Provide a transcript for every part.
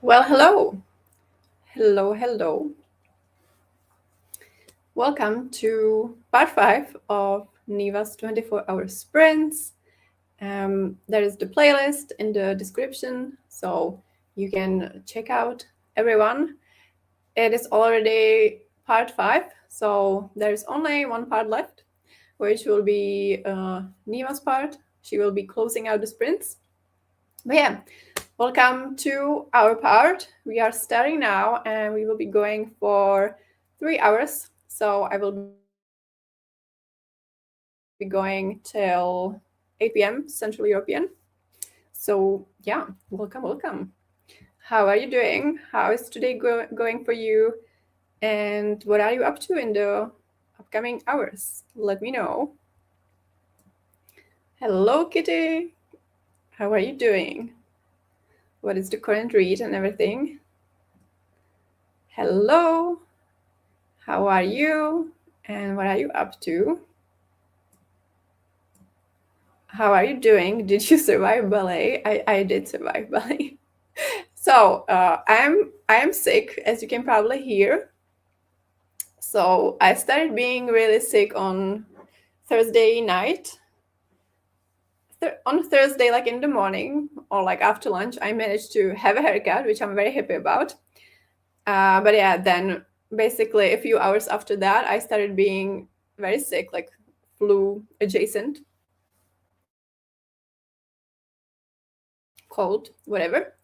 Well, hello. Hello. Welcome to part 5 of Neva's 24-hour sprints. There is the playlist in the description, so you can check out everyone. It is already part 5, so there is only one part left, which will be Neva's part. She will be closing out the sprints. But yeah, welcome to our part. We are starting now and we will be going for 3 hours. So I will be going till 8 p.m. Central European. So yeah, welcome. How are you doing? How is today going for you? And what are you up to in the upcoming hours? Let me know. Hello, Kitty. How are you doing? What is the current read and everything? Hello. How are you? And what are you up to? How are you doing? Did you survive ballet? I did survive ballet. So I am sick, as you can probably hear. So I started being really sick on Thursday night. On Thursday, like in the morning or like after lunch, I managed to have a haircut, which I'm very happy about. But yeah, then basically a few hours after that, I started being very sick, like flu adjacent, cold, whatever.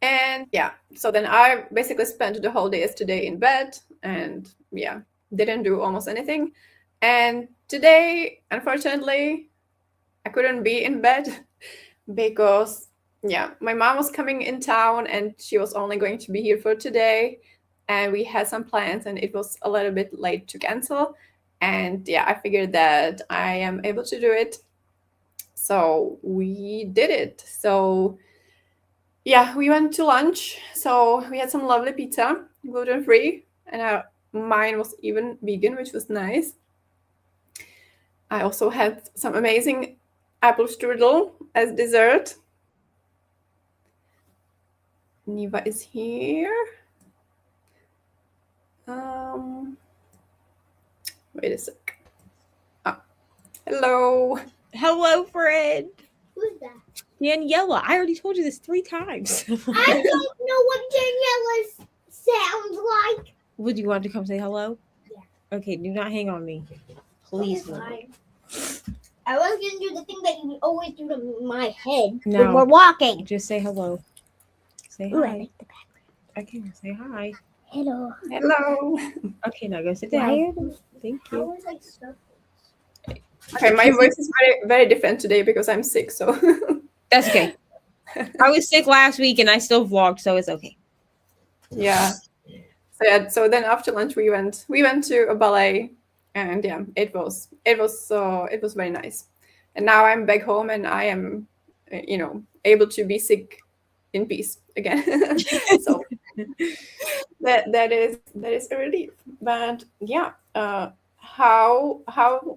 And yeah, so then I basically spent the whole day yesterday in bed and yeah, didn't do almost anything. And today, unfortunately, I couldn't be in bed because yeah, my mom was coming in town and she was only going to be here for today. And we had some plans and it was a little bit late to cancel. And yeah, I figured that I am able to do it. So we did it. So yeah, we went to lunch. So we had some lovely pizza, gluten free, and mine was even vegan, which was nice. I also had some amazing apple strudel as dessert. Neva is here. Wait a sec. Oh, hello. Hello, friend. Who's that? Daniela. I already told you this 3 times. I don't know what Daniela sounds like. Would you want to come say hello? Yeah. Okay, do not hang on me. Please. Okay, fine. I was gonna do the thing that you always do to my head No. when we're walking. Just say hello. Say Ooh, I hi. like the background. Okay, say hi. Hello. Hello. Okay, now go sit Why down. are those? Thank How you. was I stuck? Okay, my voice is very different today because I'm sick. So That's okay. I was sick last week and I still vlogged, so it's okay. yeah. So yeah. So then after lunch we went to a ballet, and yeah, it was very nice. And now I'm back home and I am, able to be sick in peace again. So that is a relief. But yeah, how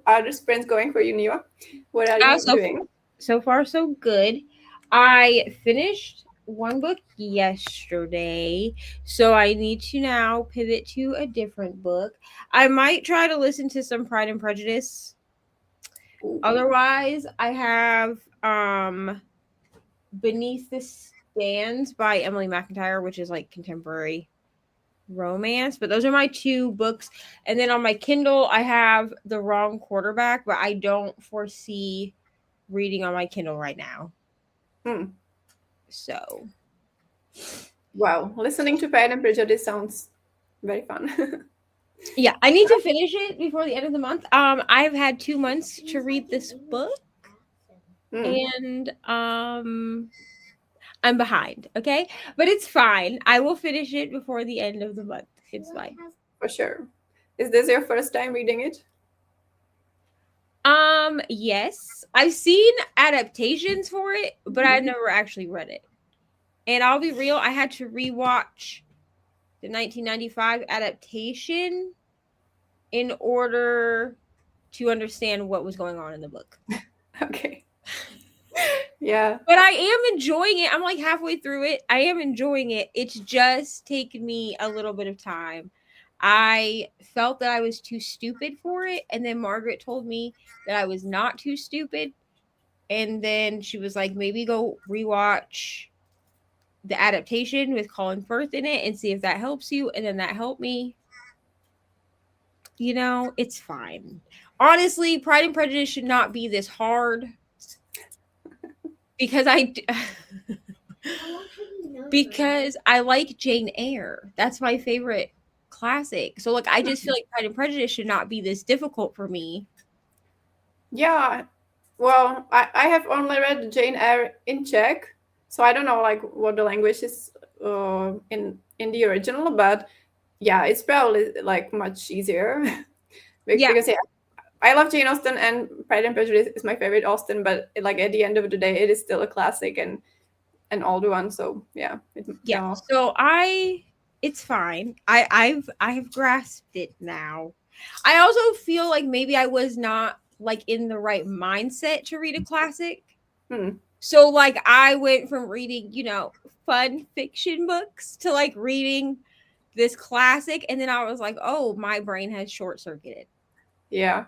are the sprints going for you, Neva? What are you doing? So far, so good. I finished one book yesterday, so I need to now pivot to a different book. I might try to listen to some Pride and Prejudice. Otherwise, I have Beneath the Stands by Emily McIntyre, which is like contemporary romance. But those are my 2 books. And then on my Kindle, I have The Wrong Quarterback, but I don't foresee reading on my Kindle right now. So, wow, listening to Pride and Prejudice sounds very fun. yeah, I need to finish it before the end of the month. I've had 2 months to read this book, and I'm behind. Okay, but it's fine. I will finish it before the end of the month. It's fine. For sure. Is this your first time reading it? Yes, I've seen adaptations for it, but I've never actually read it. And I'll be real, I had to rewatch the 1995 adaptation in order to understand what was going on in the book. Okay. Yeah. But I am enjoying it. I'm like halfway through it. I am enjoying it. It's just taken me a little bit of time. I felt that I was too stupid for it. And then Margaret told me that I was not too stupid. And then she was like, maybe go rewatch the adaptation with Colin Firth in it and see if that helps you. And then that helped me. You know, it's fine. Honestly, Pride and Prejudice should not be this hard because because I like Jane Eyre. That's my favorite classic. So like I just feel like Pride and Prejudice should not be this difficult for me. Yeah. Well, I have only read Jane Eyre in Czech, so I don't know like what the language is in the original, but yeah, it's probably like much easier Yeah. because yeah, I love Jane Austen and Pride and Prejudice is my favorite Austen, but like at the end of the day, it is still a classic and an older one. So yeah, Yeah. So it's fine. I have grasped it now. I also feel like maybe I was not like in the right mindset to read a classic. So like I went from reading, you know, fun fiction books to like reading this classic and then I was like, "Oh, my brain has short-circuited." Yeah.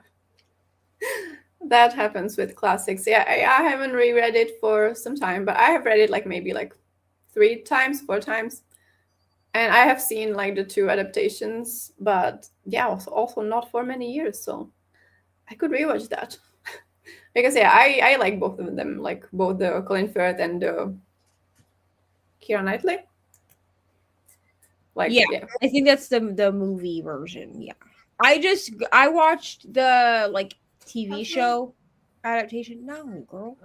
That happens with classics. Yeah, I haven't reread it for some time, but I have read it like maybe like 3 times, 4 times. And I have seen like the 2 adaptations, but yeah, also not for many years. So I could rewatch that. Because yeah, I like both of them, like both the Colin Firth and the Keira Knightley. Like Yeah. I think that's the movie version. Yeah. I watched the like TV show adaptation. No, girl.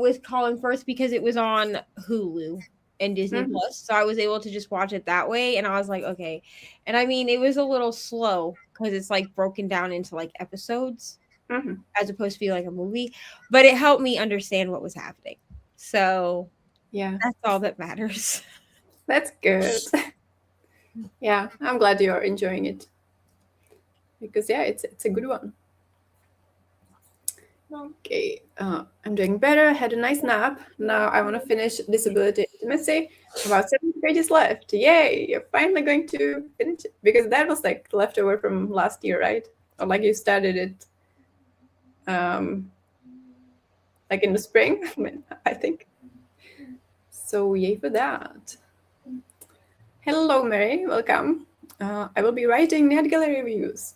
With Colin Firth because it was on Hulu and Disney Mhm. Plus. So I was able to just watch it that way. And I was like, okay. And I mean, it was a little slow because it's like broken down into like episodes Mhm. as opposed to be like a movie. But it helped me understand what was happening. So Yeah, that's all that matters. that's good. Yeah, I'm glad you're enjoying it. Because yeah, it's a good one. Okay, I'm doing better. Had a nice nap. Now I want to finish Disability Intimacy. About 70 pages left. Yay! You're finally going to finish it because that was like leftover from last year, right? Or like you started it, like in the spring, I think. So yay for that. Hello, Mary. Welcome. I will be writing NetGalley reviews,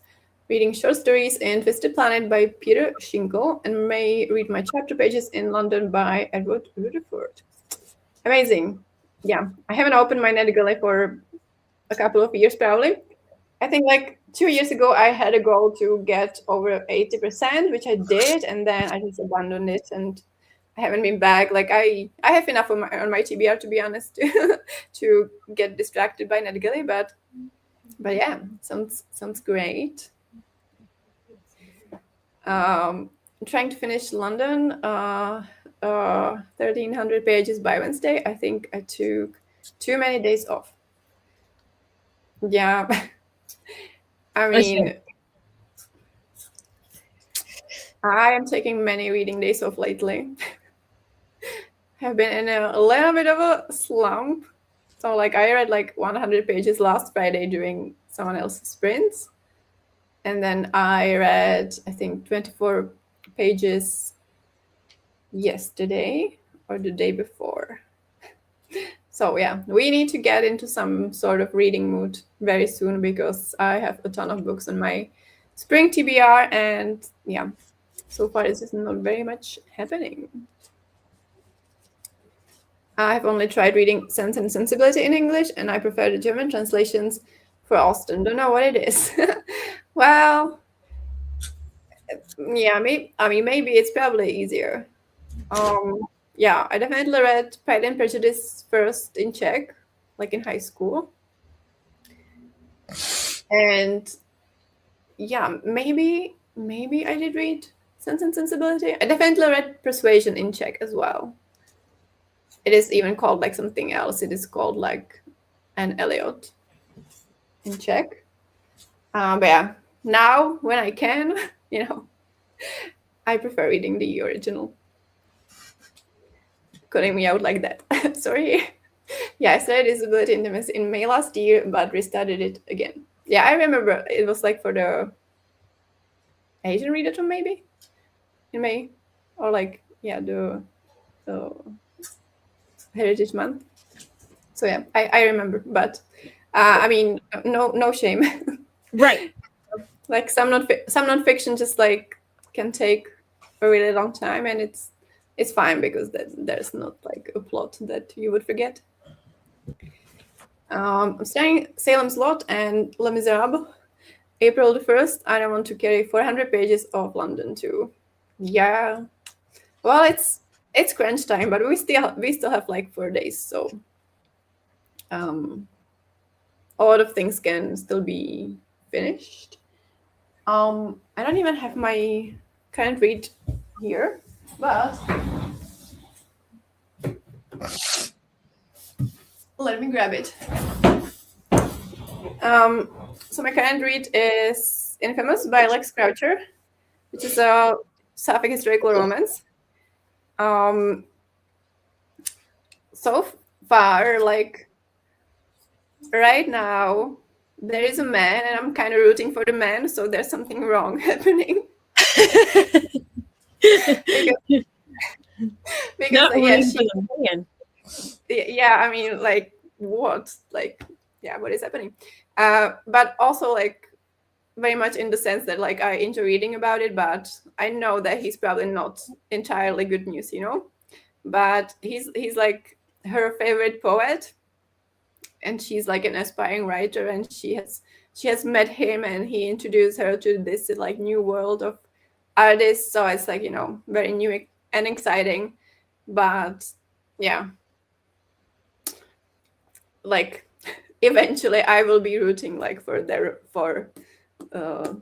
reading short stories in Twisted Planet by Peter Schinkel, and may read my chapter pages in London by Edward Rutherford. Amazing. Yeah, I haven't opened my NetGalley for a couple of years, probably. I think like 2 years ago, I had a goal to get over 80%, which I did, and then I just abandoned it, and I haven't been back. Like I have enough on my TBR, to be honest, to get distracted by NetGalley, but yeah, sounds great. I'm trying to finish London, 1,300 pages by Wednesday. I think I took too many days off. Yeah, I mean, I am taking many reading days off lately. Have been in a little bit of a slump. So like I read like 100 pages last Friday doing someone else's sprints. And then I read, I think, 24 pages yesterday or the day before. So yeah, we need to get into some sort of reading mood very soon because I have a ton of books on my spring TBR and yeah, so far this is not very much happening. I've only tried reading Sense and Sensibility in English, and I prefer the German translations for Austen. Don't know what it is. Well, yeah, maybe it's probably easier. Yeah, I definitely read Pride and Prejudice first in Czech, like in high school. And yeah, maybe I did read Sense and Sensibility. I definitely read Persuasion in Czech as well. It is even called like something else. It is called like Anne Elliot in Czech. But yeah, now when I can, I prefer reading the original. calling me out like that. Sorry. Yeah, I started Disability Intimacy in May last year, but restarted it again. Yeah, I remember it was like for the Asian readathon maybe in May, or like the Heritage Month. So yeah, I remember, but I mean, no shame. Right. Like some nonfiction just like can take a really long time, and it's fine because there's not like a plot that you would forget. I'm studying Salem's Lot and Les Miserables. April the 1st, I don't want to carry 400 pages of London too. Yeah. Well, it's crunch time, but we still have like 4 days, so a lot of things can still be finished. I don't even have my current read here, but let me grab it. So my current read is Infamous by Lex Croucher, which is a sapphic historical romance. So far, like right now, there is a man, and I'm kind of rooting for the man, so there's something wrong happening. because Not yeah, rooting for the man. yeah, I mean, like what, like yeah, what is happening? But also like very much in the sense that like I enjoy reading about it, but I know that he's probably not entirely good news, But he's like her favorite poet, and she's like an aspiring writer, and she has met him, and he introduced her to this like new world of artists. So it's like very new and exciting, but yeah, like eventually I will be rooting like for uh,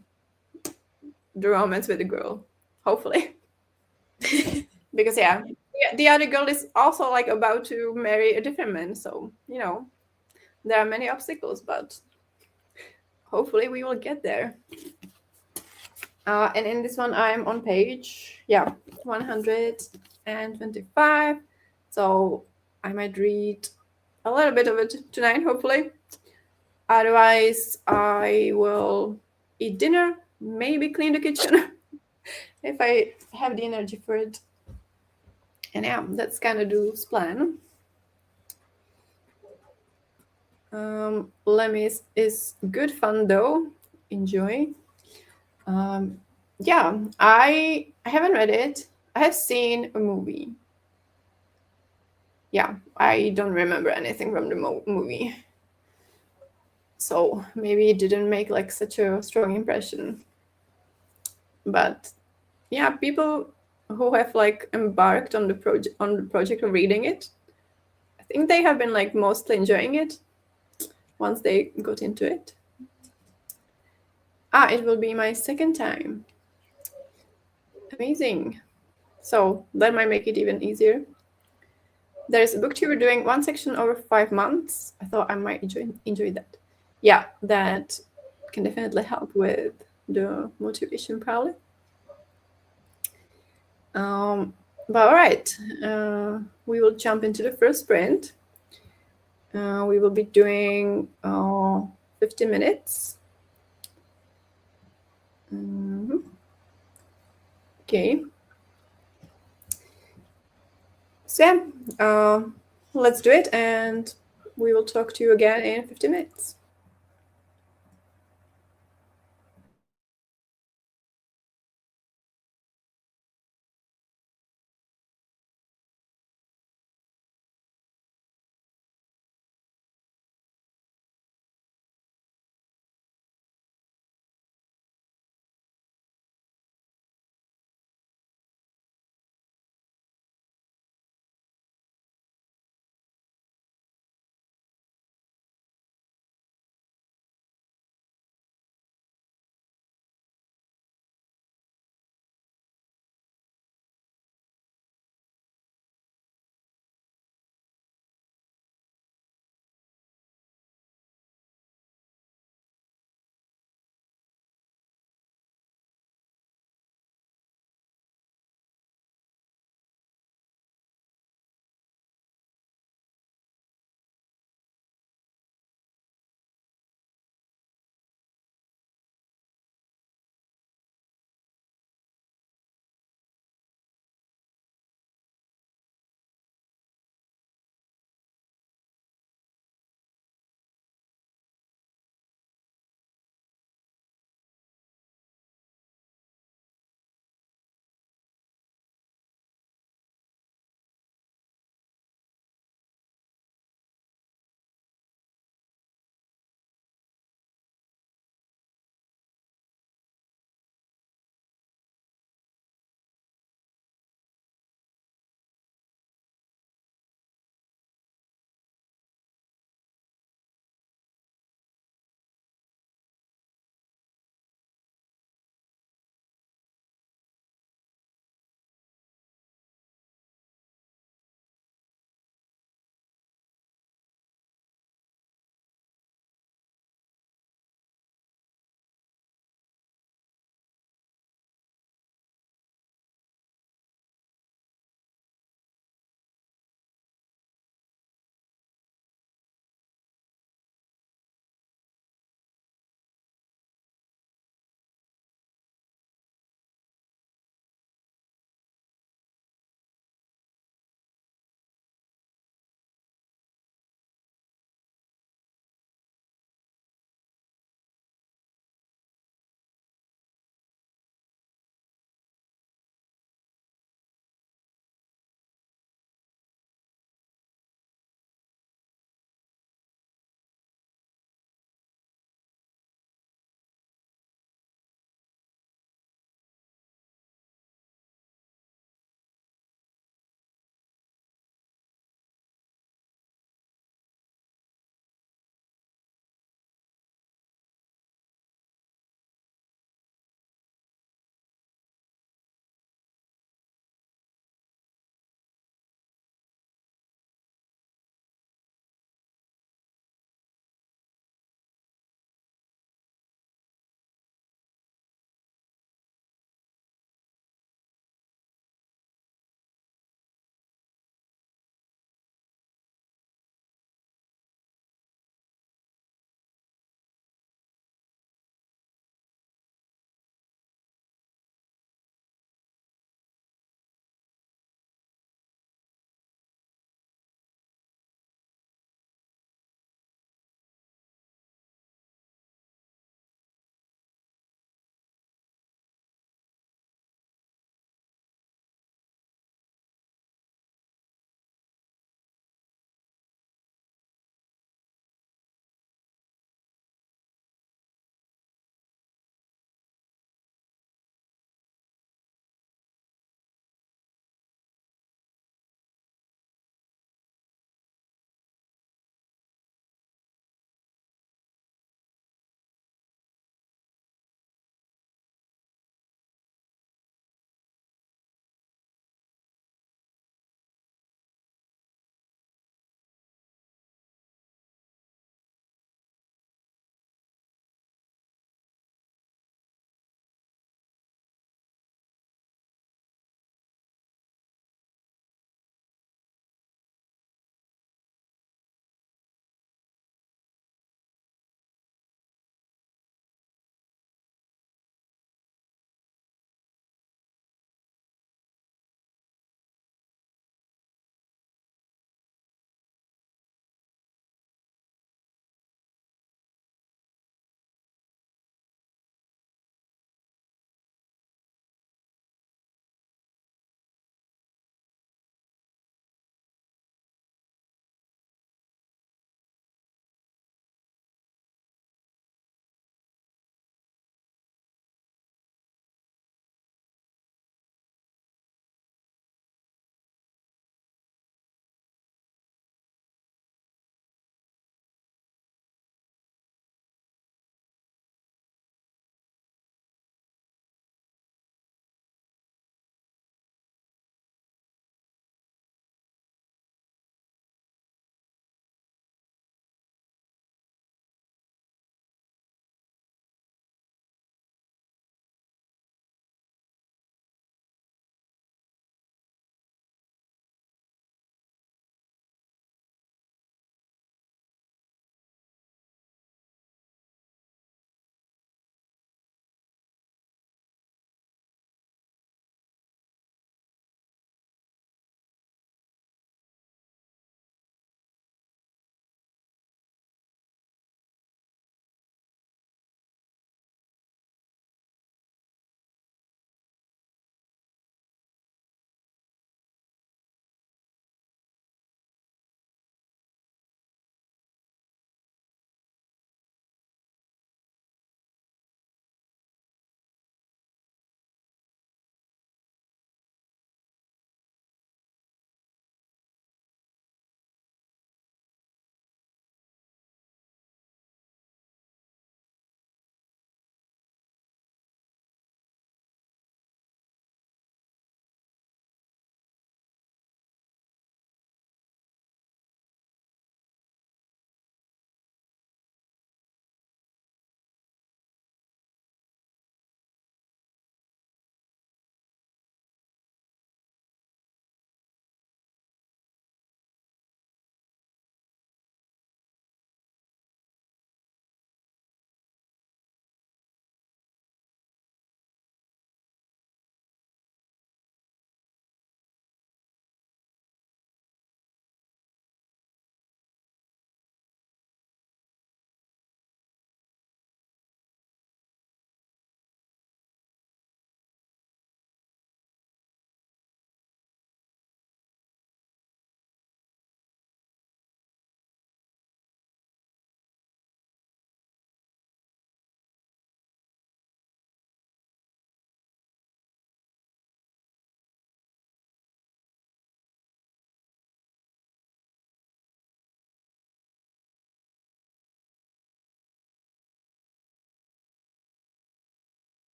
the romance with the girl, hopefully. Because yeah, the other girl is also like about to marry a different man, so there are many obstacles, but hopefully we will get there. And in this one I'm on page 125, so I might read a little bit of it tonight, hopefully. Otherwise I will eat dinner, maybe clean the kitchen if I have the energy for it. And yeah, that's kind of the plan. Lemis is good fun though. Enjoy. Yeah, I haven't read it. I have seen a movie. Yeah, I don't remember anything from the movie. So maybe it didn't make like such a strong impression. But yeah, people who have like embarked on the project of reading it, I think they have been like mostly enjoying it once they got into it. It will be my second time. Amazing. So that might make it even easier. There's a booktuber doing one section over 5 months. I thought I might enjoy that. Yeah, that can definitely help with the motivation probably. But all right, we will jump into the first sprint. We will be doing 50 minutes. Okay. So yeah, let's do it, and we will talk to you again in 50 minutes.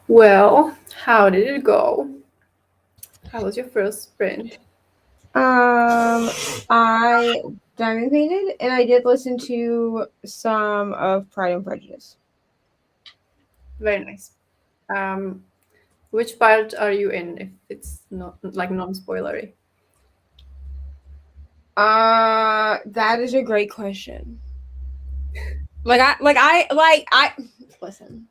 Well, how did it go? How was your first sprint? I diamond painted, and I did listen to some of Pride and Prejudice. Very nice. Um, which part are you in? If it's not like non-spoilery. That is a great question. I listen.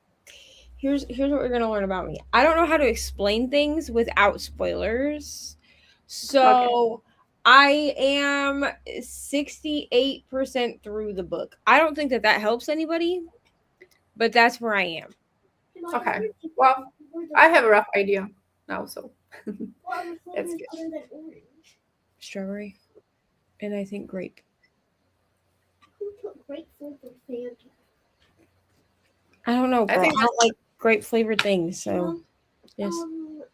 Here's what we're gonna learn about me. I don't know how to explain things without spoilers. So Okay. I am 68% through the book. I don't think that helps anybody, but that's where I am. Okay. Well, I have a rough idea now, so that's good. Other than orange. Strawberry, and I think grape. Who put grapefruit in Fanta? I don't know, I girl. I think don't like grape flavored things, so yes.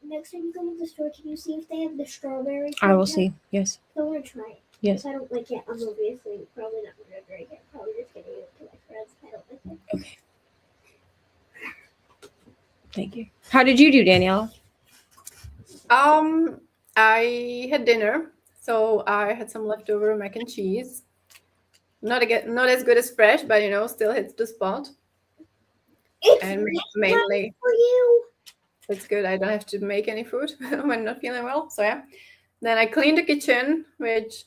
Next time you come to the store, can you see if they have the strawberry? I will Fanta? see. Yes. I want to try it. Yes. If I don't like it, I'm obviously probably not going to drink it. Probably just going to give it to my friends if I don't like it. Okay. Thank you. How did you do, Danielle? I had dinner, so I had some leftover mac and cheese. Not as good as fresh, but still hits the spot. It's And mainly mainly, for you. it's good. I don't have to make any food when not feeling well. So yeah. Then I cleaned the kitchen, which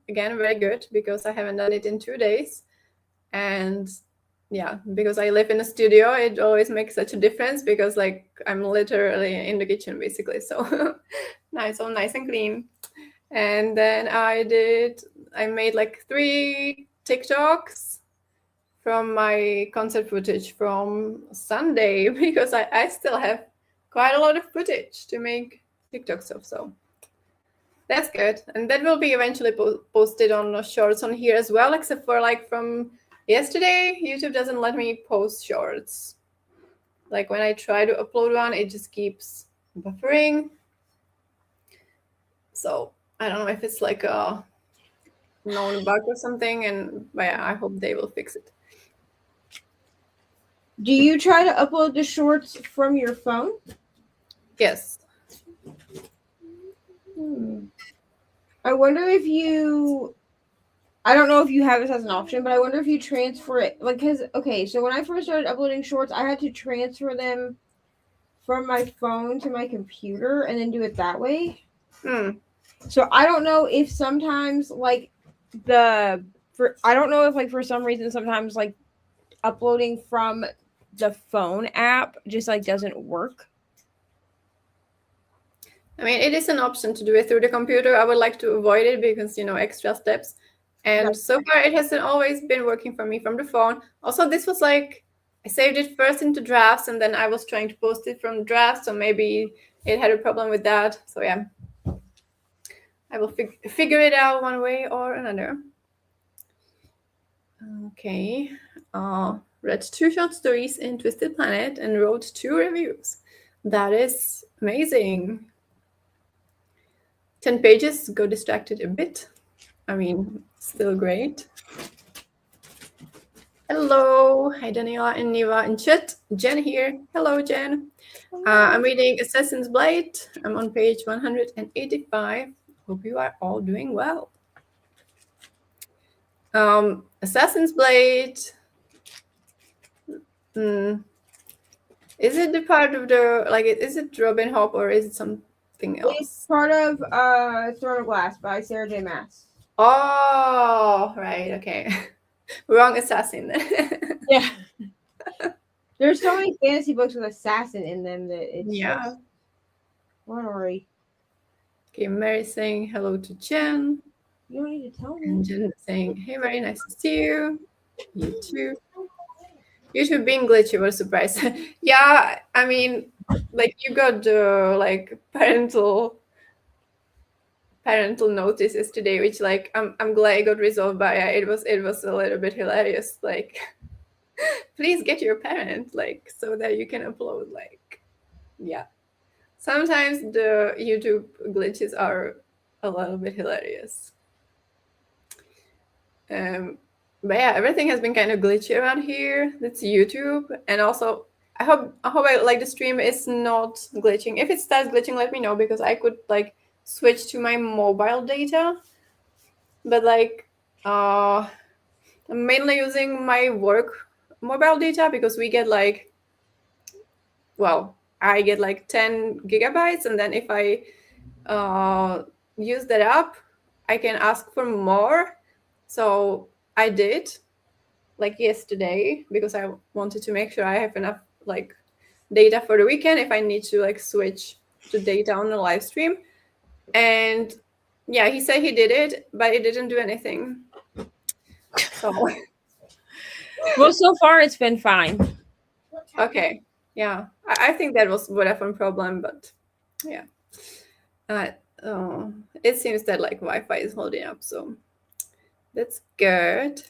again very good because I haven't done it in 2 days. And yeah, because I live in a studio, it always makes such a difference because like I'm literally in the kitchen basically. So nice, all nice and clean. And then I made like 3 TikToks from my concert footage from Sunday because I still have quite a lot of footage to make TikToks of. So that's good. And that will be eventually posted on shorts on here as well, except for like from yesterday, YouTube doesn't let me post shorts. Like when I try to upload one, it just keeps buffering. So I don't know if it's like a known bug or something, but yeah, I hope they will fix it. Do you try to upload the shorts from your phone? Yes. I wonder if you. I don't know if you have this as an option, but I wonder if you transfer it. Like, so when I first started uploading shorts, I had to transfer them from my phone to my computer and then do it that way. So I don't know if sometimes like I don't know if like for some reason sometimes like uploading from the phone app just like doesn't work. I mean, it is an option to do it through the computer. I would like to avoid it because, extra steps. And so far, it hasn't always been working for me from the phone. Also, this was like, I saved it first into drafts, and then I was trying to post it from drafts, so maybe it had a problem with that. So yeah, I will figure it out one way or another. Okay. Read 2 short stories in Twisted Planet and wrote 2 reviews. That is amazing. 10 pages, go distracted a bit. I mean, still great. Hello. Hi, Daniela and Neva and chat. Jen here. Hello, Jen. I'm reading Assassin's Blade. I'm on page 185. Hope you are all doing well. Assassin's Blade. Is it the part of is it Robin Hobb or is it something else? It's part of Throne of Glass by Sarah J. Maas. Oh, right. Okay. Wrong assassin. Yeah. There's so many fantasy books with assassin in them that it's yeah. Don't worry. Okay, Mary saying hello to Jen. You don't need to tell me. And Jen saying, hey, very nice to see you. You too. YouTube being glitchy was a surprise. Yeah, I mean, like you got the parental notices today, which like I'm glad it got resolved, but yeah, it was a little bit hilarious. Like, please get your parent, like, so that you can upload. Like, yeah. Sometimes the YouTube glitches are a little bit hilarious. But yeah, everything has been kind of glitchy around here. That's YouTube, and also I hope like the stream is not glitching. If it starts glitching, let me know, because I could like switch to my mobile data. But like I'm mainly using my work mobile data because we get like, well, I get like 10 gigabytes, and then if I use that up, I can ask for more. So I did like yesterday because I wanted to make sure I have enough like data for the weekend if I need to like switch to data on the live stream. And yeah, he said he did it, but it didn't do anything. So Well, so far it's been fine. okay, yeah, I think that was Vodafone problem, but yeah, uh, it seems that like Wi-Fi is holding up, so that's good.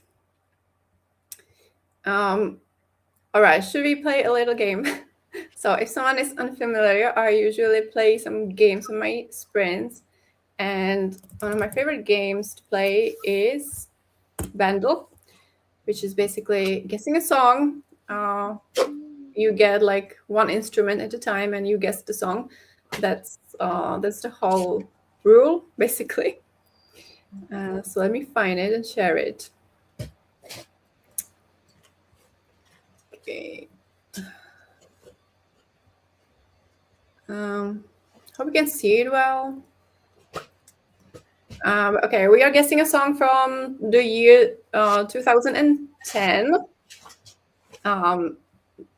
All right, should we play a little game? So if someone is unfamiliar, I usually play some games on my sprints, and one of my favorite games to play is Bandle, which is basically guessing a song. You get like one instrument at a time, and you guess the song. That's the whole rule, basically. So let me find it and share it. Okay. Hope you can see it well. Okay, we are guessing a song from the year 2010.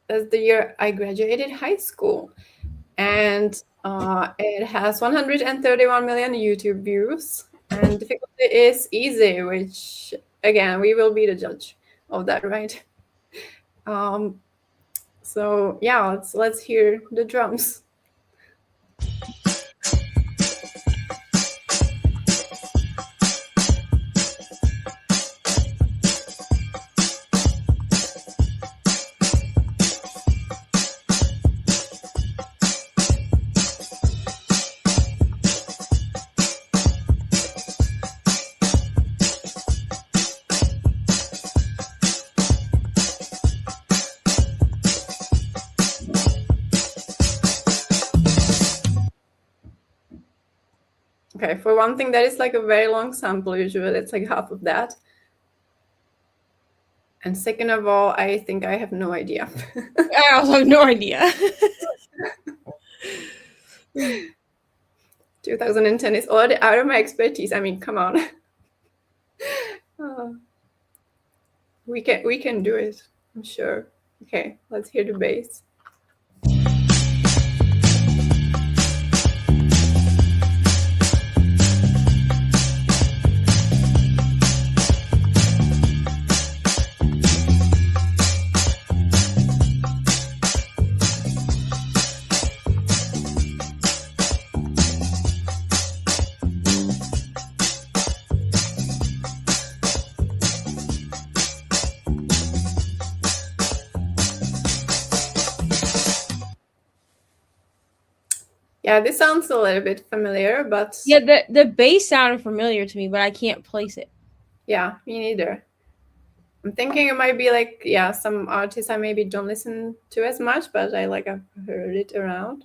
That's the year I graduated high school. And it has 131 million YouTube views. And difficulty is easy, which, again, we will be the judge of that, right? So yeah, let's hear the drums. Okay, for one thing, that is like a very long sample. Usually it's like half of that. And second of all, I think I have no idea. I also have no idea. 2010 is already out of my expertise. I mean, come on. We can do it, I'm sure. Okay, let's hear the bass. Yeah, this sounds a little bit familiar, but Yeah, the bass sounded familiar to me, but I can't place it. yeah, me neither. I'm thinking it might be like, yeah, some artists I maybe don't listen to as much, but I've heard it around.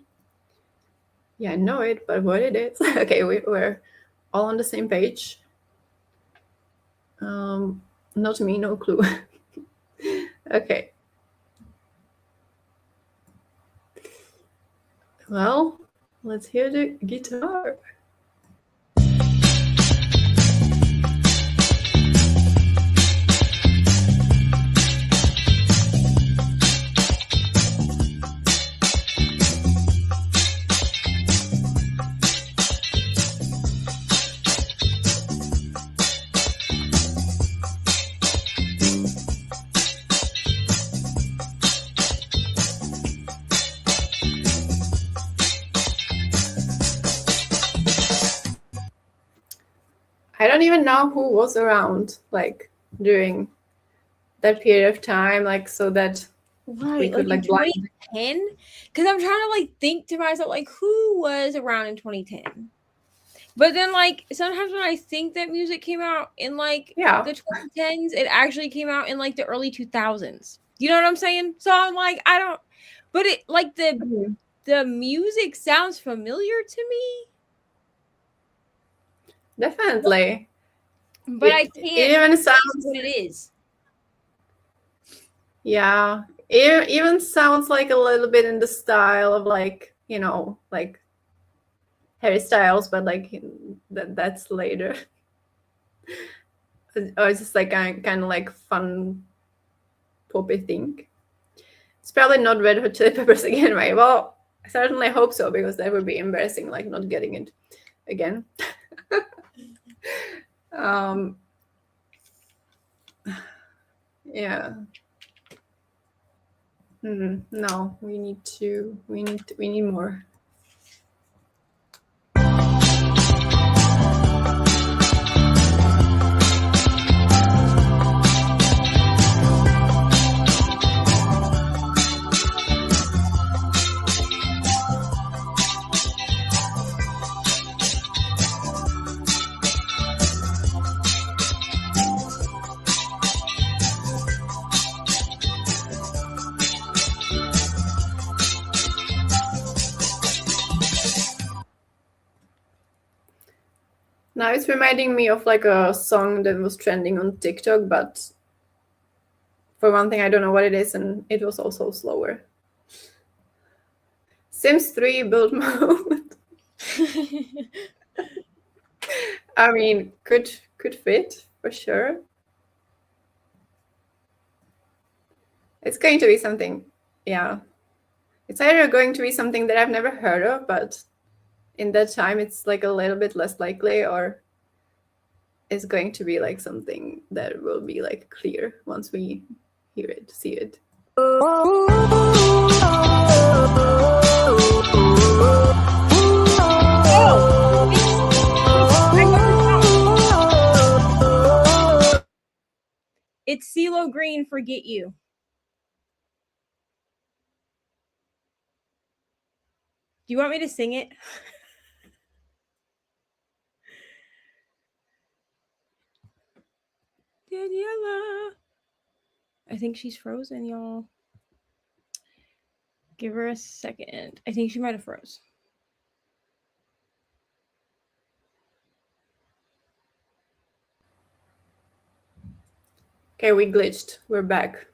Yeah, I know it, but what it is? Okay, we're all on the same page. Not me, no clue. Okay. Well, let's hear the guitar. I don't even know who was around like during that period of time, like so that we could like blind. 2010? Because I'm trying to like think to myself like who was around in 2010. But then like sometimes when I think that music came out in like the 2010s, it actually came out in like the early 2000s. You know what I'm saying? So I'm like, I don't. But it like the music sounds familiar to me. Definitely. But I It can't even place sounds, what it is. yeah, it even sounds like a little bit in the style of like, like Harry Styles, but like that's later. Or it's just like kind of like fun poppy thing. It's probably not Red Hot Chili Peppers again, right? Well, I certainly hope so, because that would be embarrassing, like not getting it again. Yeah. No, we need more. Now it's reminding me of like a song that was trending on TikTok, but for one thing, I don't know what it is, and it was also slower. Sims 3 build mode. I mean, could fit for sure. It's going to be something, yeah. It's either going to be something that I've never heard of, but in that time it's like a little bit less likely, or it's going to be like something that will be like clear once we hear it, see it. It's CeeLo Green, Forget You. Do you want me to sing it? Daniela. I think she's frozen, y'all. Give her a second. I think she might have froze. Okay, we glitched. We're back.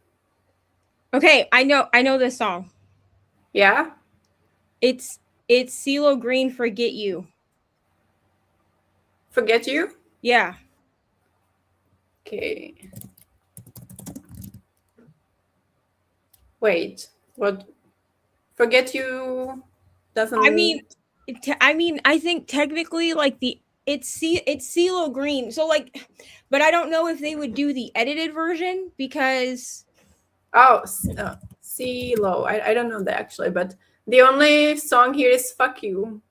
Okay, I know this song. Yeah? It's CeeLo Green, Forget You. Forget You? Yeah. Okay. Wait, what? Forget You doesn't... I mean, I think technically, like it's CeeLo Green. So like, but I don't know if they would do the edited version because Oh, CeeLo. I don't know that actually, but the only song here is Fuck You.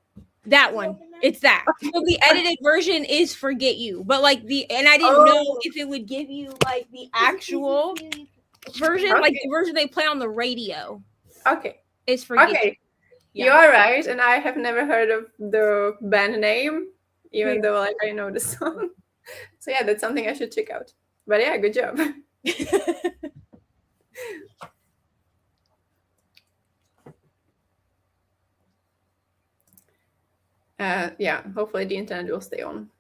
that one. It's that. So the edited version is Forget You, but like and I didn't know if it would give you like the actual version, like the version they play on the radio. Okay. Is Forget You. Okay. Yeah. You are right, and I have never heard of the band name, even though like I know the song. So yeah, that's something I should check out. But yeah, good job. Yeah, hopefully the internet will stay on.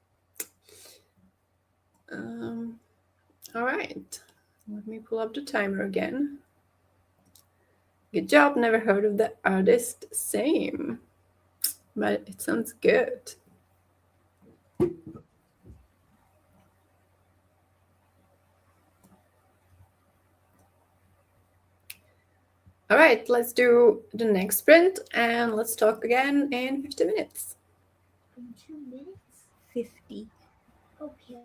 All right, let me pull up the timer again. Good job, never heard of the artist. Same, but it sounds good. All right, let's do the next sprint, and let's talk again in 50 minutes. In 2 minutes? 50. Okay.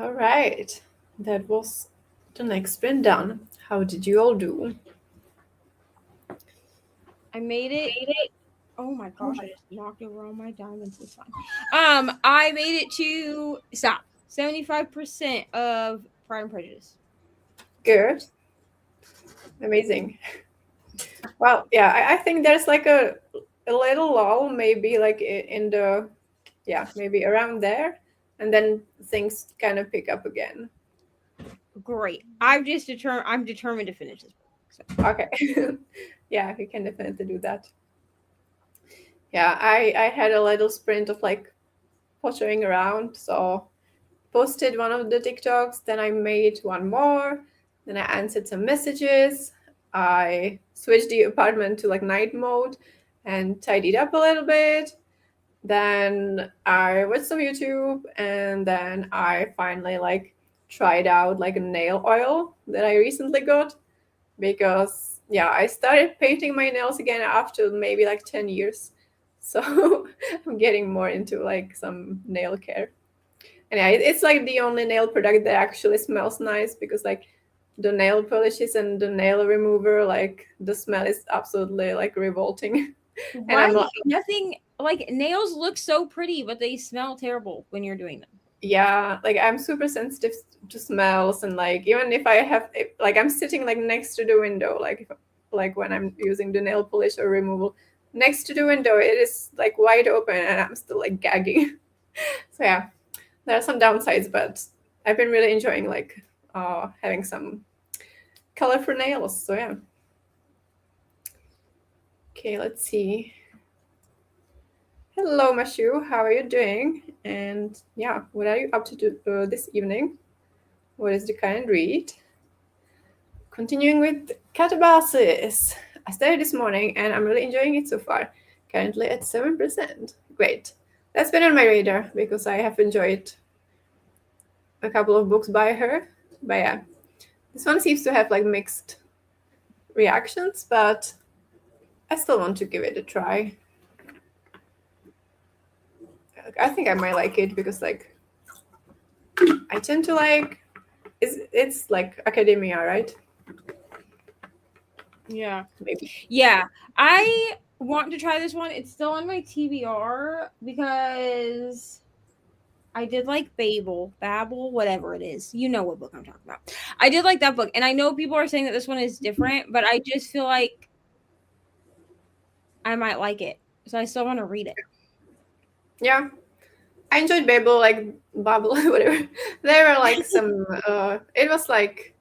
All right. That was the next sprint done. How did you all do? I made it. Oh my gosh, I just knocked over all my diamonds. It's fine. I made it to 75% of Pride and Prejudice. Good. Amazing. Well, yeah, I think there's like a little lull, maybe like in the, yeah, maybe around there. And then things kind of pick up again. Great. I'm determined to finish this book. So. Okay. Yeah, you can definitely do that. Yeah, I had a little sprint of like pottering around. So posted one of the TikToks, then I made one more, then I answered some messages. I switched the apartment to like night mode and tidied up a little bit. Then I watched some YouTube, and then I finally like tried out like a nail oil that I recently got, because yeah, I started painting my nails again after maybe like 10 years. So I'm getting more into like some nail care. And yeah, it's like the only nail product that actually smells nice, because like the nail polishes and the nail remover, like the smell is absolutely like revolting. And I'm Right? like, Nothing like nails look so pretty, but they smell terrible when you're doing them. yeah, like I'm super sensitive to smells, and like even if I have like I'm sitting like next to the window, like like when I'm using the nail polish or removal, next to the window it is like wide open and I'm still like gagging. So yeah, there are some downsides, but I've been really enjoying like having some colorful nails. So yeah. Okay, let's see. Hello, Mashu. How are you doing? And yeah, what are you up to do, this evening? What is the current read? Continuing with Catabasis. I started this morning and I'm really enjoying it so far. Currently at 7%. Great. That's been on my radar because I have enjoyed a couple of books by her. But yeah, this one seems to have like mixed reactions, but I still want to give it a try. I think I might like it because like I tend to like it's like academia, right? Yeah. Maybe. Yeah. I want to try this one. It's still on my TBR because I did like Babel, whatever it is. You know what book I'm talking about. I did like that book. And I know people are saying that this one is different, but I just feel like I might like it. So I still want to read it. Yeah. I enjoyed Babel, like Babel, whatever. There were like some it was like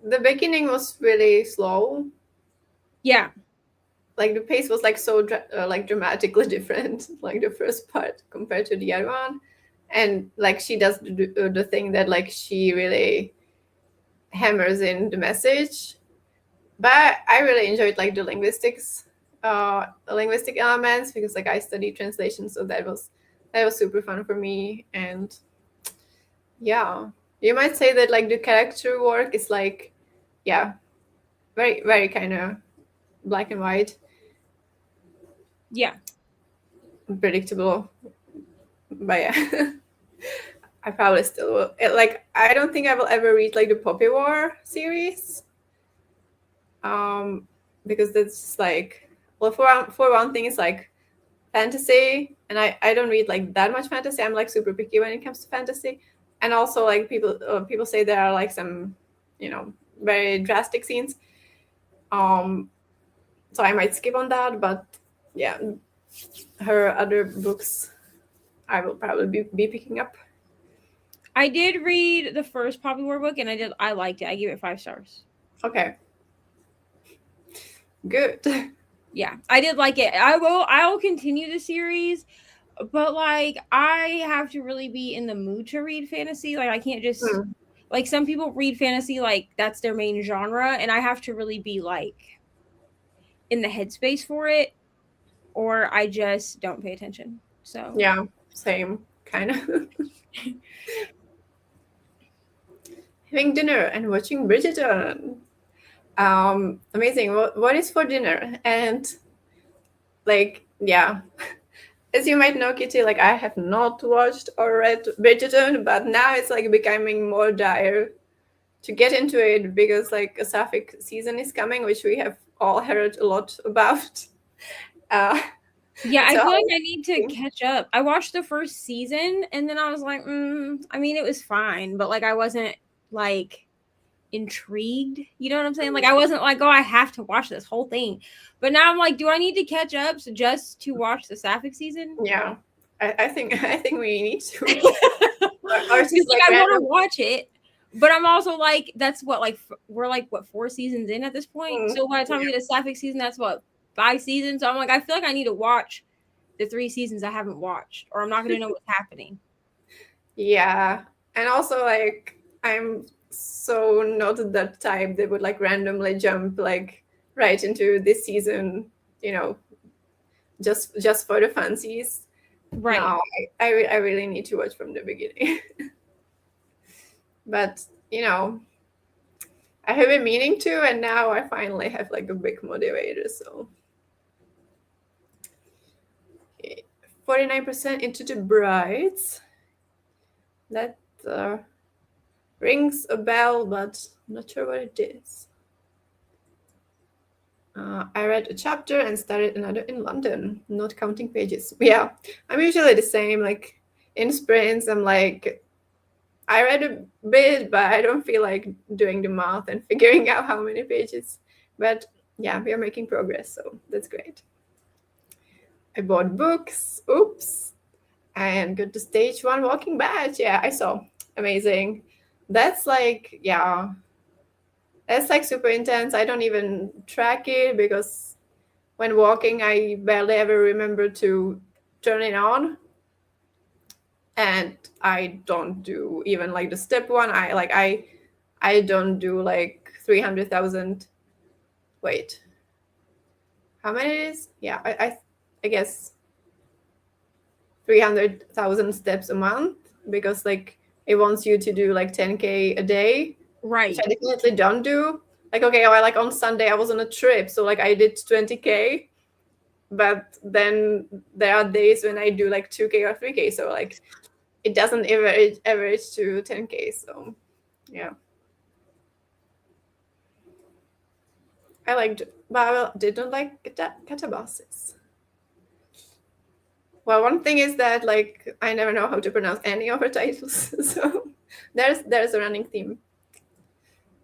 the beginning was really slow. Yeah. Like the pace was like so like dramatically different, like the first part compared to the other one. And like she does the thing that like she really hammers in the message. But I really enjoyed like the linguistic elements, because like I studied translation, so that was super fun for me. And yeah, you might say that like the character work is like, yeah, very very kind of black and white. Yeah. Predictable. But yeah. I probably still will. Like I don't think I will ever read like the Poppy War series. Because that's like, well, for one thing, it's like fantasy, and I don't read like that much fantasy. I'm like super picky when it comes to fantasy. And also like people say there are like some, very drastic scenes. So I might skip on that, but yeah, her other books I will probably be picking up. I did read the first Poppy War book and I liked it. I gave it 5 stars. Okay. Good. Yeah, I did like it. I will continue the series, but like I have to really be in the mood to read fantasy. Like I can't just like some people read fantasy like that's their main genre, and I have to really be like in the headspace for it, or I just don't pay attention. So yeah, same kind of. Having dinner and watching Bridgerton. Amazing. What is for dinner? And like, yeah, as you might know, Kitty, like I have not watched or read Bridgerton, but now it's like becoming more dire to get into it because like a sapphic season is coming, which we have all heard a lot about. Uh, Yeah, I so feel like I need to catch up. I watched the first season and then I was like, I mean, it was fine, but like I wasn't like intrigued. You know what I'm saying? Like I wasn't like, oh, I have to watch this whole thing. But now I'm like, do I need to catch up just to watch the sapphic season? yeah, I think we need to. Or just like I want to watch it, but I'm also like, that's what like we're like what 4 seasons in at this point. So by the time we get a sapphic season, that's what 5 seasons. So I'm like, I feel like I need to watch the 3 seasons I haven't watched, or I'm not going to know what's happening. Yeah, and also like I'm so not that type that would like randomly jump like right into this season, you know, just for the fancies. Right. No, I really need to watch from the beginning. But you know, I have been meaning to, and now I finally have like a big motivator. So 49% into the brides. That rings a bell, but I'm not sure what it is. I read a chapter and started another in London, not counting pages. Yeah, I'm usually the same. Like in sprints, I'm like, I read a bit, but I don't feel like doing the math and figuring out how many pages. But yeah, we are making progress, so that's great. I bought books. Oops. And got the stage 1 walking badge. Yeah, I saw. Amazing. That's like, yeah, that's like super intense. I don't even track it because when walking, I barely ever remember to turn it on. And I don't do even like the step 1. I don't do like 300,000. Wait, how many it is? Yeah, I guess 300,000 steps a month, because like it wants you to do like 10K a day, right? Which I definitely don't do. Like, okay, well, like on Sunday I was on a trip, so like I did 20K, but then there are days when I do like 2K or 3K, so like it doesn't average to 10K. So yeah, I liked, but I didn't like catabasis. Well, one thing is that like I never know how to pronounce any of her titles, so there's a running theme.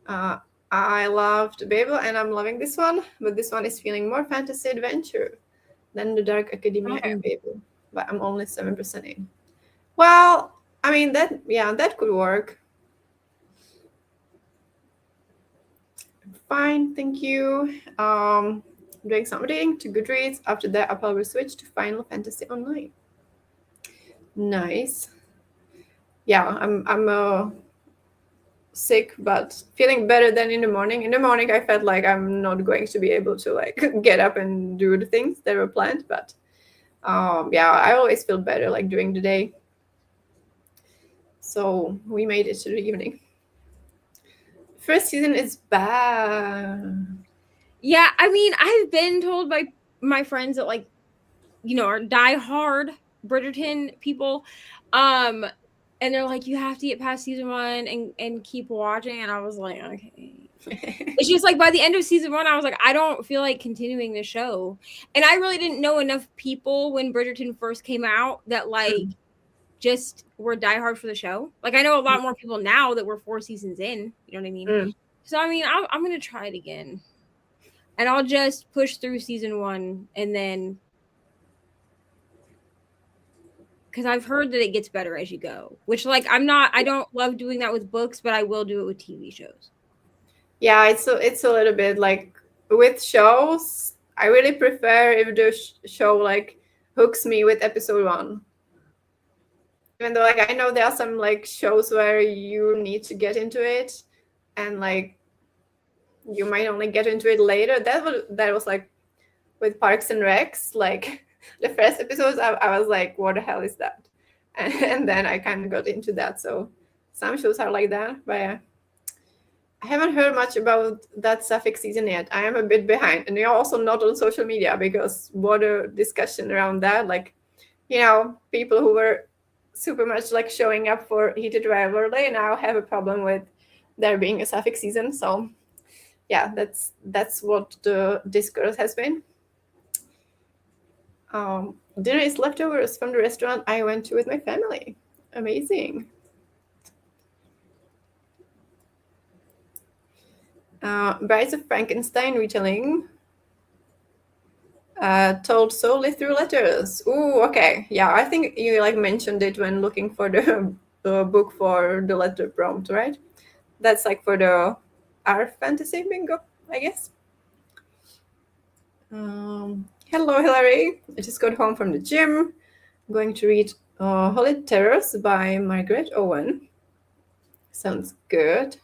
I loved Babel, and I'm loving this one, but this one is feeling more fantasy adventure than the Dark Academia and Babel. But I'm only 7% in. Well, I mean that could work. Fine, thank you. Doing some reading to Goodreads. After that, I'll probably switch to Final Fantasy Online. Nice. Yeah, I'm sick, but feeling better than in the morning. In the morning, I felt like I'm not going to be able to like get up and do the things that were planned. But yeah, I always feel better like during the day. So we made it to the evening. First season is bad. Yeah, I mean, I've been told by my friends that like, you know, are die-hard Bridgerton people, and they're like, you have to get past season 1 and keep watching. And I was like, okay. It's just like by the end of season 1, I was like, I don't feel like continuing the show. And I really didn't know enough people when Bridgerton first came out that like just were diehard for the show. Like I know a lot more people now that we're 4 seasons in. You know what I mean? So I mean, I'm gonna try it again, and I'll just push through season 1 and then. Because I've heard that it gets better as you go, which like I don't love doing that with books, but I will do it with TV shows. Yeah, it's a little bit like with shows. I really prefer if the show like hooks me with episode 1. Even though like I know there are some like shows where you need to get into it, and like you might only get into it later. That was like with Parks and Recs, like the first episodes, I was like, what the hell is that? And then I kind of got into that. So some shows are like that, but yeah. I haven't heard much about that Sapphic season yet. I am a bit behind, and you're also not on social media because what a discussion around that. Like people who were super much like showing up for heated rivalry now have a problem with there being a suffix season. So yeah, that's what the discourse has been. Dinner is leftovers from the restaurant I went to with my family. Amazing. Brides of Frankenstein retelling, told solely through letters. Ooh, okay. Yeah, I think you like mentioned it when looking for the book for the letter prompt, right? That's like for the our fantasy bingo, I guess. Hello, Hillary. I just got home from the gym. I'm going to read Holy Terrors by Margaret Owen. Sounds good.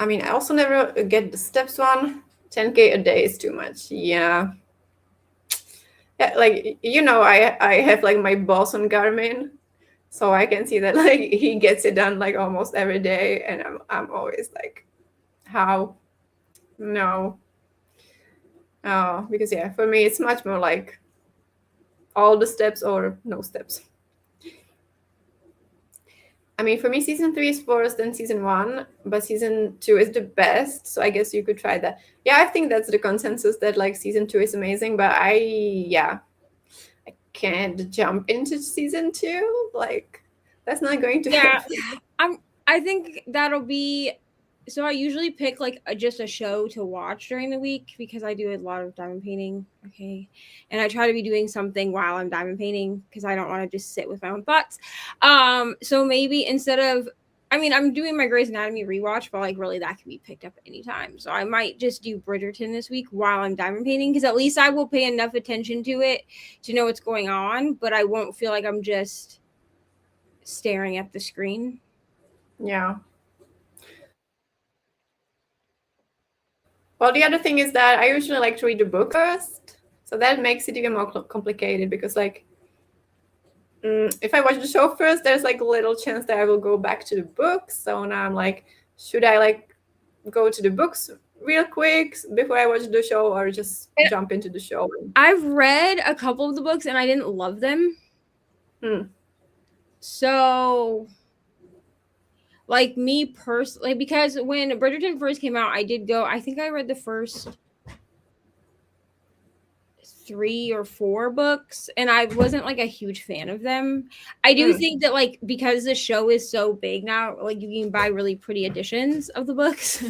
I mean, I also never get the steps one. 10K a day is too much. Yeah. Yeah, like I have like my boss on Garmin, so I can see that like he gets it done like almost every day, and I'm always like, how? No. Because yeah, for me it's much more like all the steps or no steps. I mean, for me, season 3 is worse than season 1, but season 2 is the best. So I guess you could try that. Yeah, I think that's the consensus that like season 2 is amazing, but I can't jump into season 2. Like, that's not going to happen. I think that'll be. So I usually pick like just a show to watch during the week because I do a lot of diamond painting. Okay, and I try to be doing something while I'm diamond painting because I don't want to just sit with my own thoughts. So maybe instead of, I mean, I'm doing my Grey's Anatomy rewatch, but like really that can be picked up anytime. So I might just do Bridgerton this week while I'm diamond painting because at least I will pay enough attention to it to know what's going on, but I won't feel like I'm just staring at the screen. Yeah. Well, the other thing is that I usually like to read the book first. So that makes it even more complicated because, like, if I watch the show first, there's like a little chance that I will go back to the books. So now I'm like, should I like go to the books real quick before I watch the show or just jump into the show? I've read a couple of the books and I didn't love them. So, like me personally, because when Bridgerton first came out, I did go, I think I read the first 3 or 4 books and I wasn't like a huge fan of them. I do think that like because the show is so big now, like you can buy really pretty editions of the books.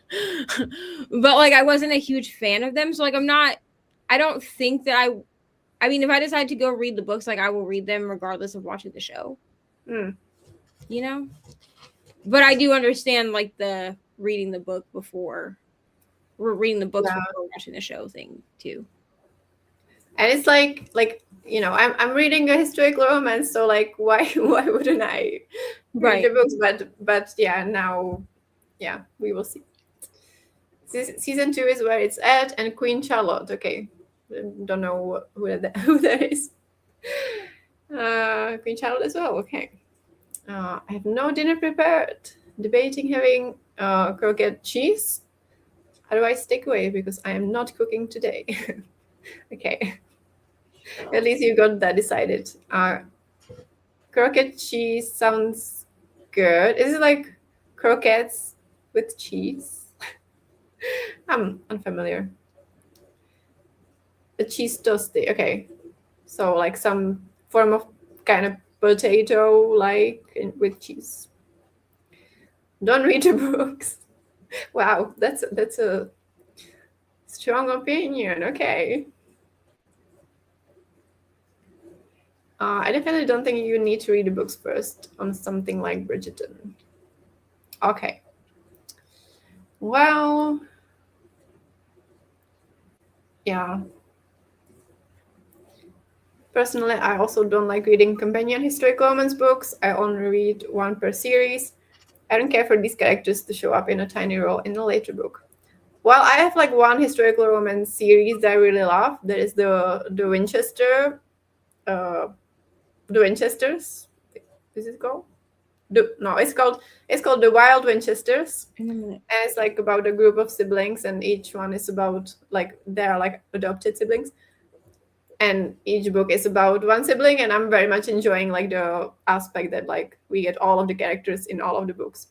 But like I wasn't a huge fan of them, so like I don't think that I mean if I decide to go read the books, like I will read them regardless of watching the show. You know? But I do understand like the reading the book before before watching the show thing too. And it's like I'm reading a historical romance, so like why wouldn't I read the books? But yeah, now we will see. Season 2 is where it's at, and Queen Charlotte. Okay, don't know who that is. Queen Charlotte as well. Okay. I have no dinner prepared. Debating having croquette cheese. Otherwise, take away because I am not cooking today. Okay. At least you got that decided. Croquette cheese sounds good. Is it like croquettes with cheese? I'm unfamiliar. A cheese toasty. Okay. So like some form of kind of potato like with cheese. Don't read the books. Wow, that's a strong opinion. Okay. I definitely don't think you need to read the books first on something like Bridgerton. Okay. Well, yeah. Personally, I also don't like reading companion historical romance books. I only read one per series. I don't care for these characters to show up in a tiny role in a later book. Well, I have like one historical romance series that I really love. That is the Winchesters. Is it called? it's called The Wild Winchesters. In a minute. And it's like about a group of siblings, and each one is about like they're like adopted siblings. And each book is about one sibling, and I'm very much enjoying like the aspect that like we get all of the characters in all of the books.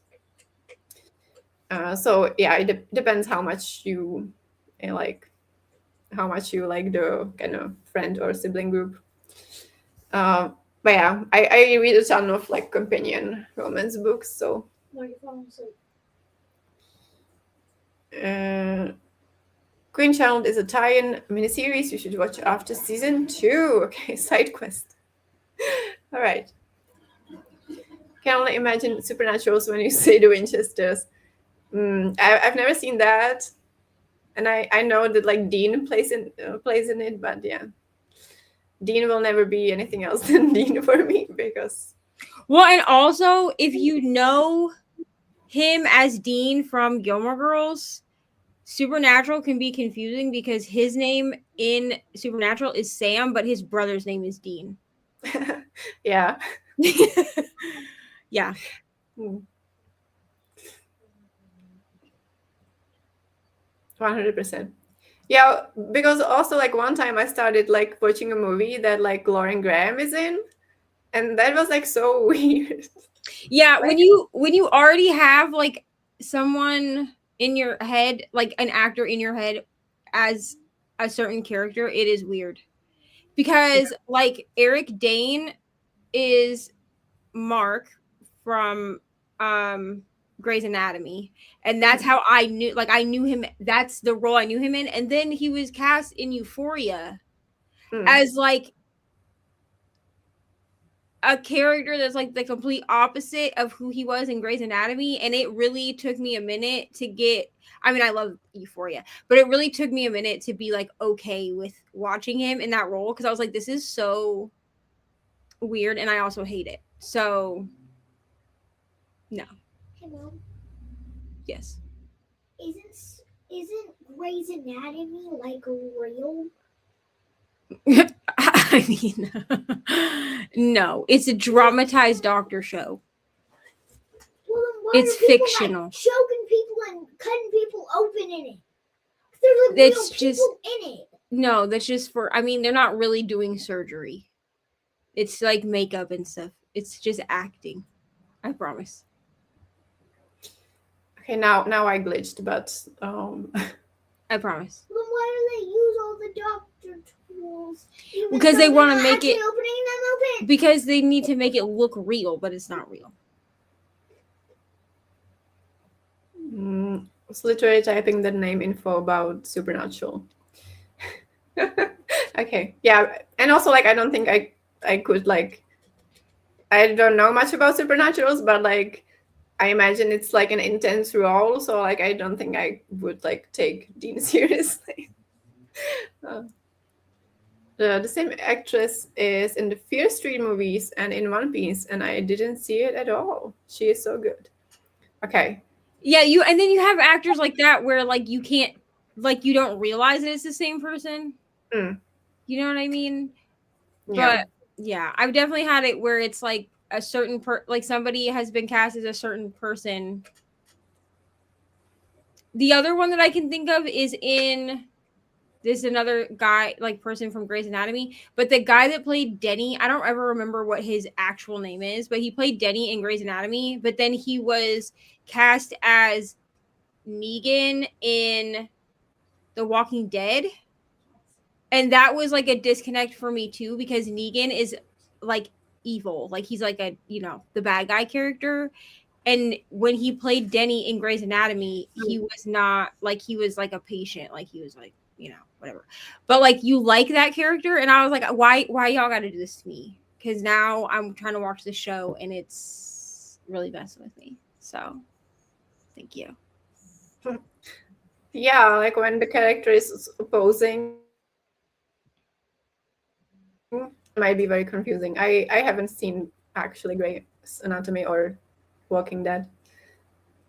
So yeah, it depends how much you like the kind of friend or sibling group. But yeah, I read a ton of like companion romance books. So Queen Child is a tie-in miniseries you should watch after season 2. Okay, side quest. All right. Can only imagine supernaturals when you say the Winchesters. I've never seen that, and I know that like Dean plays in it, but yeah, Dean will never be anything else than Dean for me because. Well, and also if you know him as Dean from Gilmore Girls, Supernatural can be confusing because his name in Supernatural is Sam, but his brother's name is Dean. Yeah. Yeah. 100%. Yeah, because also like one time I started like watching a movie that like Lauren Graham is in, and that was like so weird. Yeah, like, when you already have like someone in your head, like an actor in your head as a certain character, it is weird. Because like Eric Dane is Mark from Grey's Anatomy, and that's how I knew him. That's the role I knew him in. And then he was cast in Euphoria as like a character that's like the complete opposite of who he was in Grey's Anatomy. And it really took me a minute to get, I mean, I love Euphoria, but it really took me a minute to be like okay with watching him in that role, because I was like, this is so weird, and I also hate it. So no. Hello. Yes. Isn't Grey's Anatomy like real? I mean, no, it's a dramatized doctor show. Well, then why it's are people, fictional. Like, choking people and cutting people open in it. There's like real people in it. No, that's just for. I mean, they're not really doing surgery. It's like makeup and stuff. It's just acting. I promise. Okay, now I glitched, but I promise. Then why do they use all the doctor tools? Because they want to make it opening them open. Because they need to make it look real, but it's not real. I was literally typing the name info about Supernatural. Okay, yeah, and also like I don't think I could like. I don't know much about Supernaturals, but like I imagine it's like an intense role, so like I don't think I would like take Dean seriously. The same actress is in the Fear Street movies and in One Piece, and I didn't see it at all. She is so good. Okay. Yeah, and then you have actors like that where like you can't, like you don't realize that it's the same person. You know what I mean? Yeah. But yeah, I've definitely had it where it's like a certain like somebody has been cast as a certain person. The other one that I can think of is this another guy, like person from Grey's Anatomy, but the guy that played Denny, I don't ever remember what his actual name is, but he played Denny in Grey's Anatomy, but then he was cast as Negan in The Walking Dead. And that was like a disconnect for me too, because Negan is like evil. Like he's like a, the bad guy character. And when he played Denny in Grey's Anatomy, he was not like, he was like a patient. Like he was like, whatever. But like you like that character. And I was like, why y'all got to do this to me? Because now I'm trying to watch the show and it's really messing with me. So thank you. Yeah, like when the character is opposing, it might be very confusing. I haven't seen actually Grey's Anatomy or Walking Dead.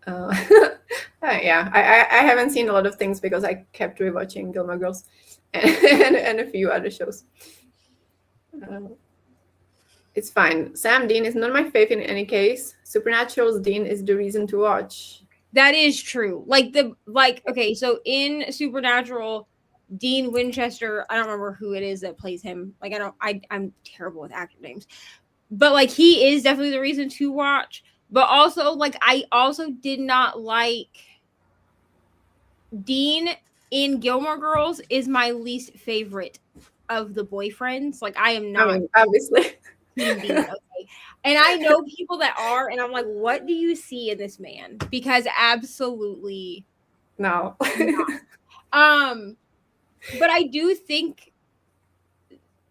Yeah, I haven't seen a lot of things because I kept rewatching Gilmore Girls and a few other shows. It's fine. Sam Dean is not my fave in any case. Supernatural's Dean is the reason to watch. That is true. Okay, so in Supernatural, Dean Winchester, I don't remember who it is that plays him. Like I'm terrible with actor names. But like he is definitely the reason to watch. But also like I also did not like Dean in Gilmore Girls is my least favorite of the boyfriends. Like I am I not mean, obviously. Team Dean, okay. And I know people that are, and I'm like, what do you see in this man? Because absolutely No. not. But I do think,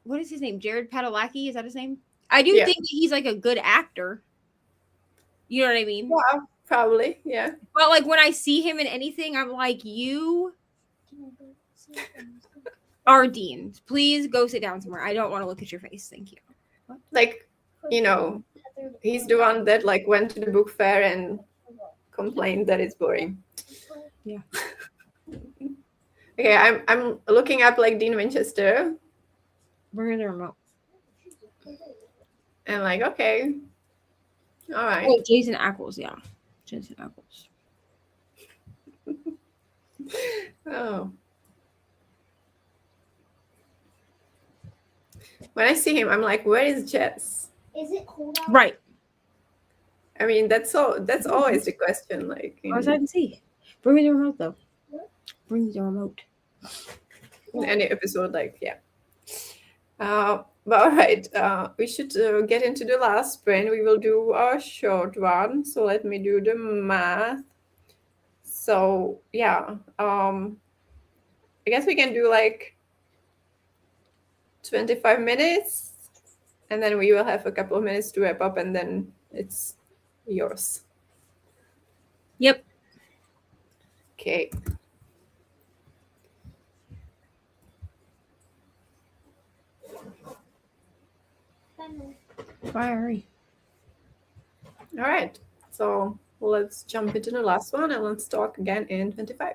what is his name? Jared Padalecki, is that his name? I do Yeah. think that he's like a good actor. You know what I mean? Yeah, probably. Yeah. But like when I see him in anything, I'm like, you are Dean. Please go sit down somewhere. I don't want to look at your face. Thank you. Like, you know, he's the one that like went to the book fair and complained that it's boring. Yeah. Okay, I'm looking up like Dean Winchester. Bring her the remote. And like, okay. All right. Oh, Jason Ackles, yeah. Jason Ackles. Oh. When I see him, I'm like, where is Jess? Is it cold out? Right. I mean, that's always the question. Like, I was hide and see. Bring me the remote though. Bring me the remote. in any episode, like, yeah. But all right, we should get into the last sprint. We will do a short one. So let me do the math. So yeah, I guess we can do like 25 minutes, and then we will have a couple of minutes to wrap up, and then it's yours. Yep. Okay. Fiery. All right. So let's jump into the last one, and let's talk again in 25.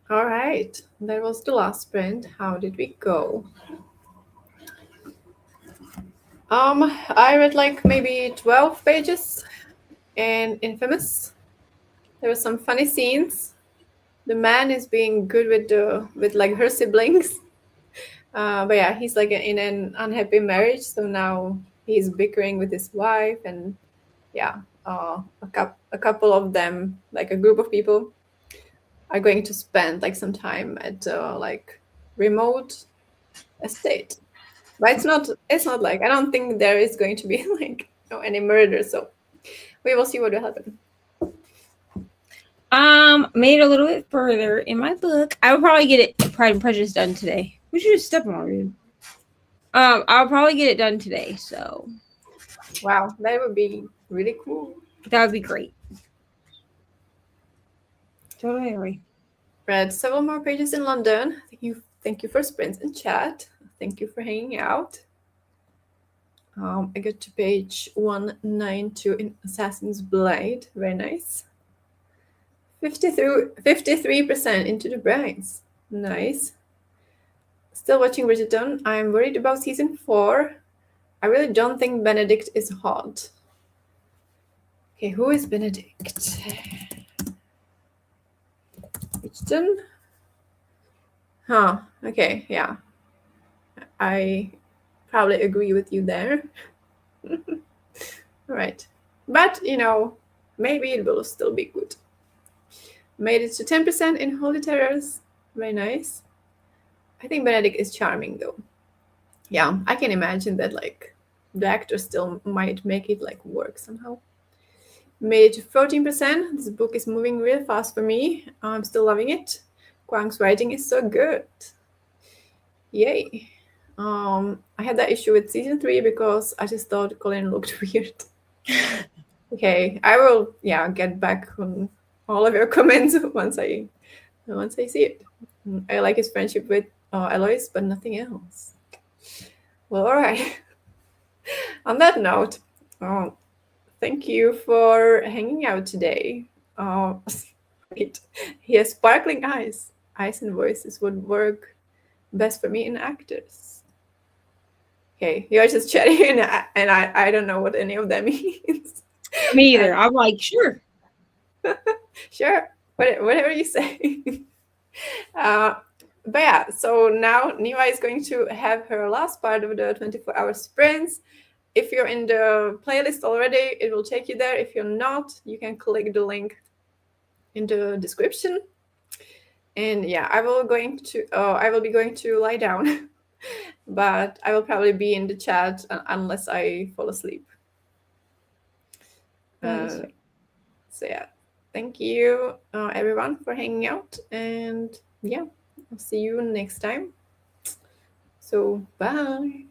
All right, that was the last sprint. How did we go? I read like maybe 12 pages, and Infamous. There were some funny scenes. The man is being good with like her siblings. But yeah, he's like in an unhappy marriage, so now he's bickering with his wife, and yeah, a couple of them, like a group of people, are going to spend like some time at like remote estate. But it's not like I don't think there is going to be like any murder, so we will see what will happen. Made a little bit further in my book. I will probably get it Pride and Prejudice done today. We should just step on it. I'll probably get it done today, so Wow, that would be really cool. that would be great. Totally. Read several more pages in London. Thank you for sprints in chat. Thank you for hanging out. I got to page 192 in Assassin's Blade. Very nice. 53% into the brains. Nice. Still watching Bridgerton. I'm worried about season 4. I really don't think Benedict is hot. Okay, who is Benedict? Bridgerton? Huh, okay, yeah. I probably agree with you there. All right. But, maybe it will still be good. Made it to 10% in Holy Terrors. Very nice. I think Benedict is charming, though. Yeah, I can imagine that, like, the actor still might make it, like, work somehow. Made it to 14%. This book is moving real fast for me. I'm still loving it. Kwang's writing is so good. Yay. I had that issue with season 3 because I just thought Colin looked weird. Okay, I will get back on all of your comments once I see it. I like his friendship with Alois, but nothing else. Well, all right. On that note, thank you for hanging out today. Wait, he has sparkling eyes. Eyes and voices would work best for me in actors. Okay, you're just chatting, and I don't know what any of that means. Me either. I'm like, sure. Sure, whatever you say. But yeah, so now Neva is going to have her last part of the 24-hour sprints. If you're in the playlist already, it will take you there. If you're not, you can click the link in the description. And yeah, I will be going to lie down, but I will probably be in the chat unless I fall asleep. So yeah, thank you everyone for hanging out, and yeah, I'll see you next time. So bye.